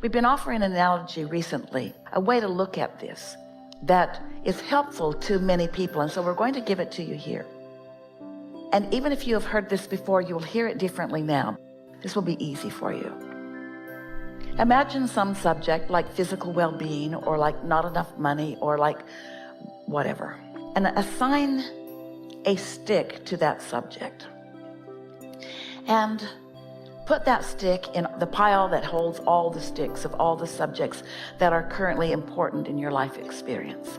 We've been offering an analogy recently, a way to look at this that is helpful to many people, and so we're going to give it to you here. And even if you have heard this before, you will hear it differently now. This will be easy for you. Imagine some subject like physical well-being, or like not enough money, or like whatever, and assign a stick to that subject. And put that stick in the pile that holds all the sticks of all the subjects that are currently important in your life experience.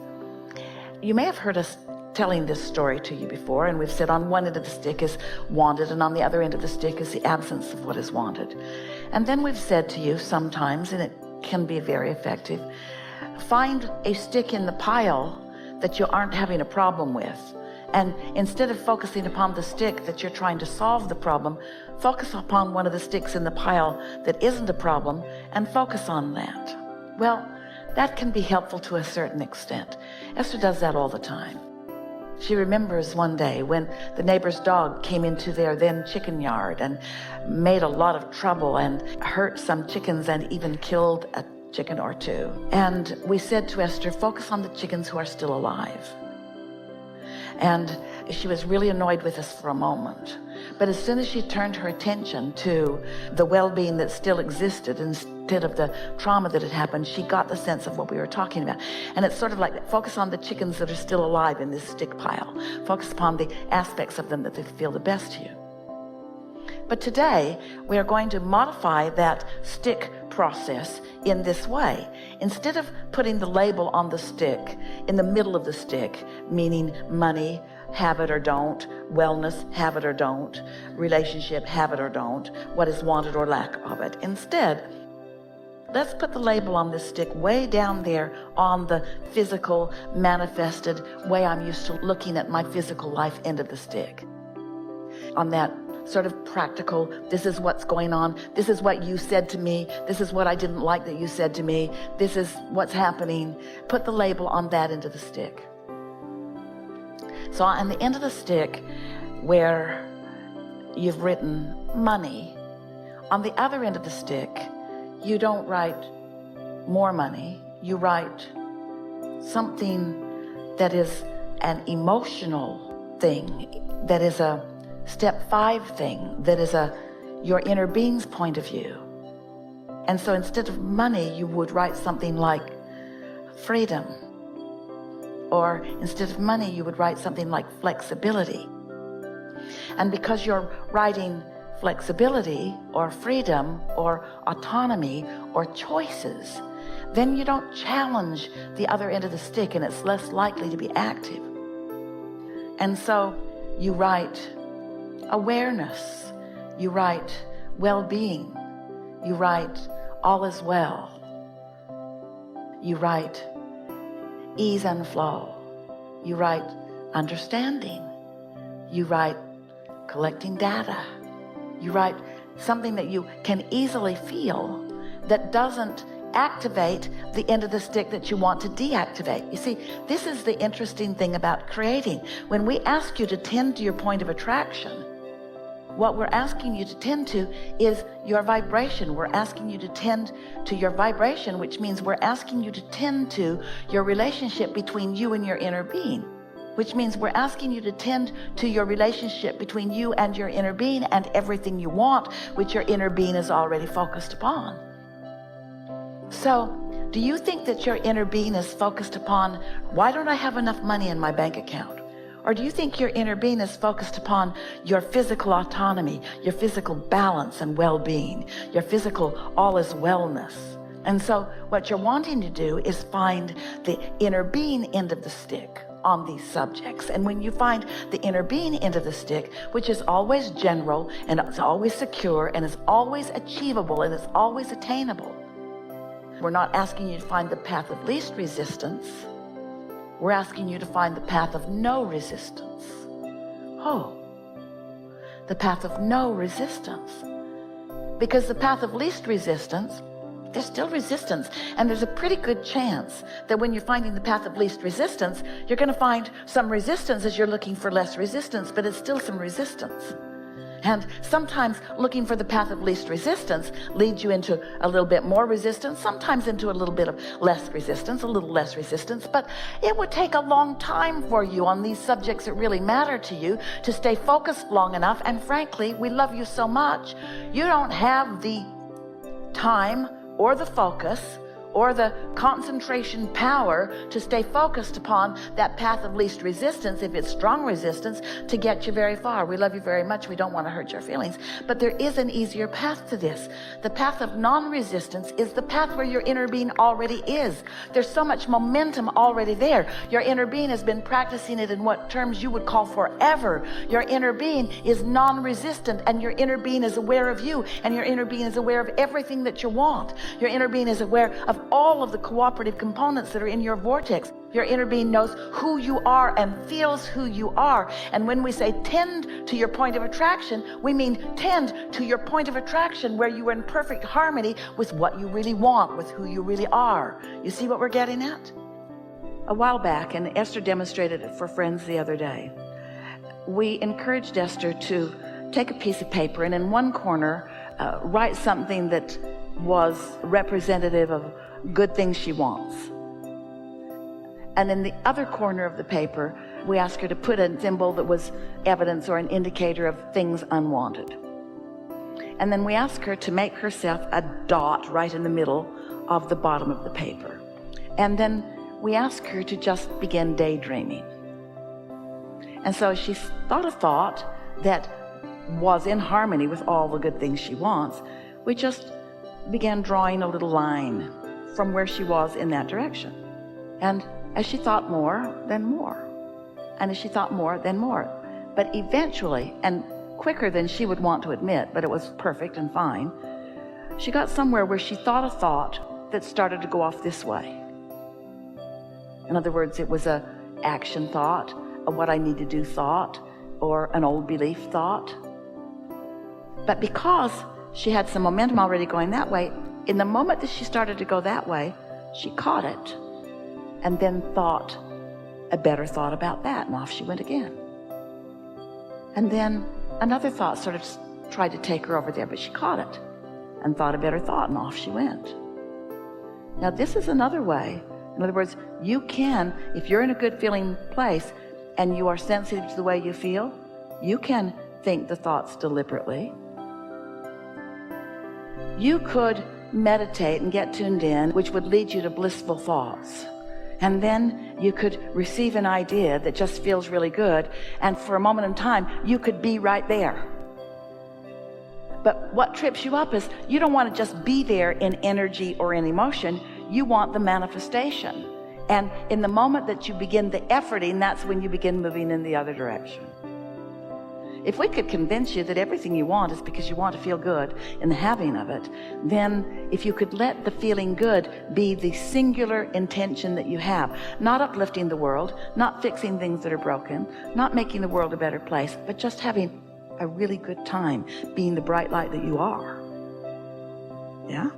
You may have heard us telling this story to you before, and we've said on one end of the stick is wanted, and on the other end of the stick is the absence of what is wanted. And then we've said to you sometimes, and it can be very effective, find a stick in the pile that you aren't having a problem with. And instead of focusing upon the stick that you're trying to solve the problem, focus upon one of the sticks in the pile that isn't a problem and focus on that. Well, that can be helpful to a certain extent. Esther does that all the time. She remembers one day when the neighbor's dog came into their then chicken yard and made a lot of trouble and hurt some chickens and even killed a chicken or two. And we said to Esther, focus on the chickens who are still alive. And she was really annoyed with us for a moment. But as soon as she turned her attention to the well-being that still existed instead of the trauma that had happened, she got the sense of what we were talking about. And it's sort of like, focus on the chickens that are still alive in this stick pile. Focus upon the aspects of them that they feel the best to you. But today, we are going to modify that stick process in this way. Instead of putting the label on the stick, in the middle of the stick, meaning money, have it or don't, wellness, have it or don't, relationship, have it or don't, what is wanted or lack of it. Instead, let's put the label on this stick way down there on the physical, manifested way I'm used to looking at my physical life end of the stick. On that sort of practical, this is what's going on, this is what you said to me, this is what I didn't like that you said to me, this is what's happening. Put the label on that end of the stick. So on the end of the stick where you've written money, on the other end of the stick, you don't write more money, you write something that is an emotional thing, that is a step 5 thing, that is your inner being's point of view. And so instead of money, you would write something like freedom. Or instead of money, you would write something like flexibility. And because you're writing flexibility or freedom or autonomy or choices, then you don't challenge the other end of the stick, and it's less likely to be active. And so you write awareness, you write well-being, you write all is well, you write ease and flow, you write understanding, you write collecting data, you write something that you can easily feel that doesn't activate the end of the stick that you want to deactivate. You see, this is the interesting thing about creating. When we ask you to tend to your point of attraction, what we're asking you to tend to is your vibration. We're asking you to tend to your vibration, which means we're asking you to tend to your relationship between you and your inner being, which means we're asking you to tend to your relationship between you and your inner being and everything you want, which your inner being is already focused upon. So, do you think that your inner being is focused upon, why don't I have enough money in my bank account? Or do you think your inner being is focused upon your physical autonomy, your physical balance and well-being, your physical all is wellness? And so what you're wanting to do is find the inner being end of the stick on these subjects. And when you find the inner being end of the stick, which is always general and it's always secure and it's always achievable and it's always attainable, we're not asking you to find the path of least resistance. We're asking you to find the path of no resistance. Oh, the path of no resistance. Because the path of least resistance, there's still resistance. And there's a pretty good chance that when you're finding the path of least resistance, you're going to find some resistance as you're looking for less resistance, but it's still some resistance. And sometimes looking for the path of least resistance leads you into a little bit more resistance, sometimes into a little bit of less resistance, a little less resistance. But it would take a long time for you on these subjects that really matter to you to stay focused long enough. And frankly, we love you so much, you don't have the time or the focus or the concentration power to stay focused upon that path of least resistance, if it's strong resistance, to get you very far. We love you very much. We don't want to hurt your feelings. But there is an easier path to this. The path of non-resistance is the path where your inner being already is. There's so much momentum already there. Your inner being has been practicing it in what terms you would call forever. Your inner being is non-resistant, and your inner being is aware of you, and your inner being is aware of everything that you want. Your inner being is aware of all of the cooperative components that are in your vortex. Your inner being knows who you are and feels who you are. And when we say tend to your point of attraction, we mean tend to your point of attraction where you are in perfect harmony with what you really want, with who you really are. You see what we're getting at? A while back, and Esther demonstrated it for friends the other day, we encouraged Esther to take a piece of paper and in one corner write something that was representative of good things she wants. And in the other corner of the paper, we asked her to put a symbol that was evidence or an indicator of things unwanted. And then we asked her to make herself a dot right in the middle of the bottom of the paper. And then we asked her to just begin daydreaming. And so she thought a thought that was in harmony with all the good things she wants. We just began drawing a little line from where she was in that direction. And as she thought more, then more. And as she thought more, then more. But eventually, and quicker than she would want to admit, but it was perfect and fine, she got somewhere where she thought a thought that started to go off this way. In other words, it was a action thought, a what I need to do thought, or an old belief thought. But because she had some momentum already going that way, in the moment that she started to go that way, she caught it and then thought a better thought about that, and off she went again. And then another thought sort of tried to take her over there, but she caught it and thought a better thought, and off she went. Now this is another way. In other words, you can, if you're in a good feeling place and you are sensitive to the way you feel, you can think the thoughts deliberately. You could meditate and get tuned in, which would lead you to blissful thoughts. And then you could receive an idea that just feels really good, and for a moment in time, you could be right there. But what trips you up is you don't want to just be there in energy or in emotion. You want the manifestation. And in the moment that you begin the efforting, that's when you begin moving in the other direction. If we could convince you that everything you want is because you want to feel good in the having of it, then if you could let the feeling good be the singular intention that you have, not uplifting the world, not fixing things that are broken, not making the world a better place, but just having a really good time being the bright light that you are. Yeah?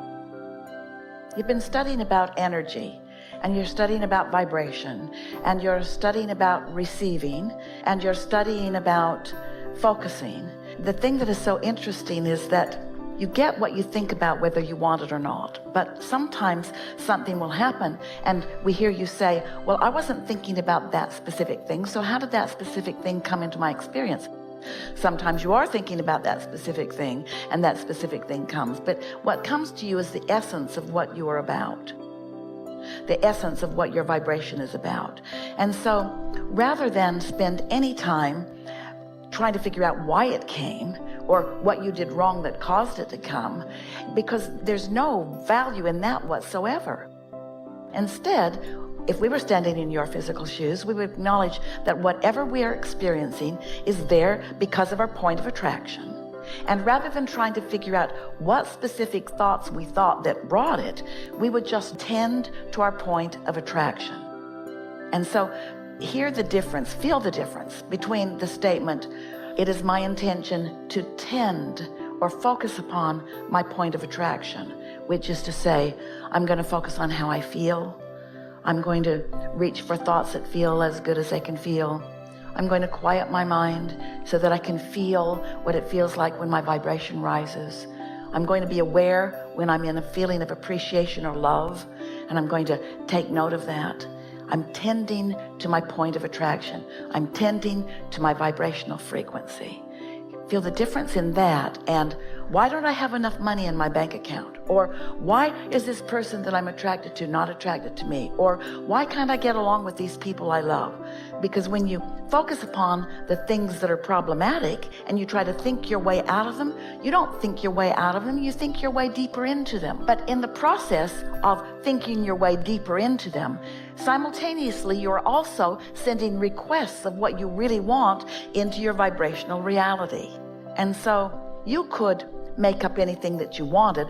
You've been studying about energy, and you're studying about vibration, and you're studying about receiving, and you're studying about focusing. The thing that is so interesting is that you get what you think about whether you want it or not. But sometimes something will happen and we hear you say, well, I wasn't thinking about that specific thing, so how did that specific thing come into my experience? Sometimes you are thinking about that specific thing and that specific thing comes, but what comes to you is the essence of what you are about, the essence of what your vibration is about. And so rather than spend any time trying to figure out why it came or what you did wrong that caused it to come, because there's no value in that whatsoever. Instead, if we were standing in your physical shoes, we would acknowledge that whatever we are experiencing is there because of our point of attraction. And rather than trying to figure out what specific thoughts we thought that brought it, we would just tend to our point of attraction. And so hear the difference, feel the difference between the statement, it is my intention to tend or focus upon my point of attraction, which is to say, I'm going to focus on how I feel. I'm going to reach for thoughts that feel as good as they can feel. I'm going to quiet my mind so that I can feel what it feels like when my vibration rises. I'm going to be aware when I'm in a feeling of appreciation or love, and I'm going to take note of that. I'm tending to my point of attraction. I'm tending to my vibrational frequency. Feel the difference in that. And why don't I have enough money in my bank account? Or why is this person that I'm attracted to not attracted to me? Or why can't I get along with these people I love? Because when you focus upon the things that are problematic and you try to think your way out of them, you don't think your way out of them, you think your way deeper into them. But in the process of thinking your way deeper into them, simultaneously you're also sending requests of what you really want into your vibrational reality. And so you could make up anything that you wanted.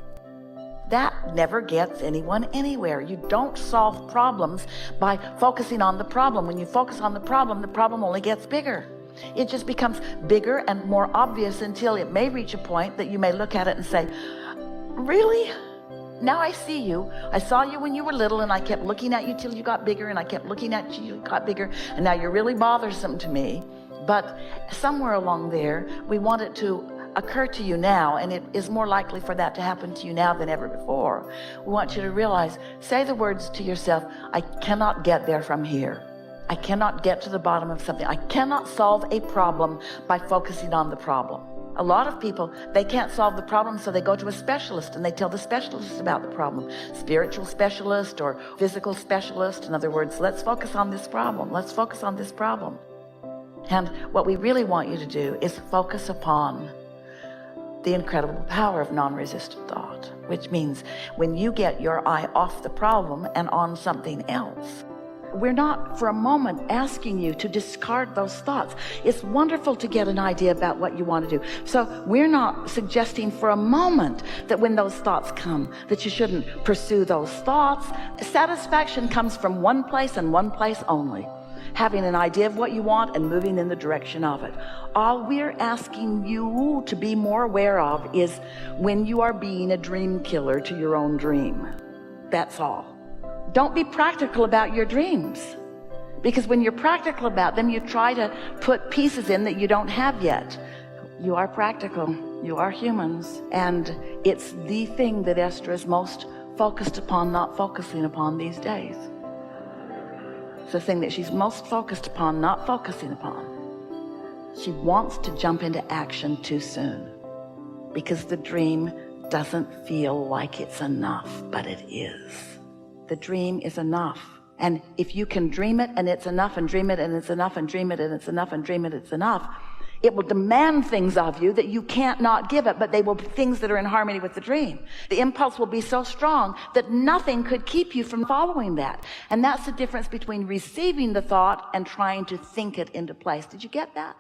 That never gets anyone anywhere. You don't solve problems by focusing on the problem. When you focus on the problem only gets bigger. It just becomes bigger and more obvious until it may reach a point that you may look at it and say, really? Now I see you. I saw you when you were little, and I kept looking at you till you got bigger, and I kept looking at you till you got bigger, and now you're really bothersome to me. But somewhere along there, we want it to occur to you now, and it is more likely for that to happen to you now than ever before. We want you to realize, say the words to yourself, I cannot get there from here. I cannot get to the bottom of something. I cannot solve a problem by focusing on the problem. A lot of people, they can't solve the problem, so they go to a specialist and they tell the specialist about the problem. Spiritual specialist or physical specialist. In other words, let's focus on this problem. Let's focus on this problem. And what we really want you to do is focus upon the incredible power of non-resistant thought, which means when you get your eye off the problem and on something else, we're not for a moment asking you to discard those thoughts. It's wonderful to get an idea about what you want to do. So we're not suggesting for a moment that when those thoughts come, that you shouldn't pursue those thoughts. Satisfaction comes from one place and one place only. Having an idea of what you want and moving in the direction of it. All we're asking you to be more aware of is when you are being a dream killer to your own dream. That's all. Don't be practical about your dreams, because when you're practical about them, you try to put pieces in that you don't have yet. You are practical. You are humans. And it's the thing that Esther is most focused upon not focusing upon these days. It's the thing that she's most focused upon not focusing upon. She wants to jump into action too soon because the dream doesn't feel like it's enough, but it is. The dream is enough. And if you can dream it and it's enough, and dream it and it's enough, and dream it and it's enough, and dream it, it's enough, it will demand things of you that you can't not give it, but they will be things that are in harmony with the dream. The impulse will be so strong that nothing could keep you from following that. And that's the difference between receiving the thought and trying to think it into place. Did you get that?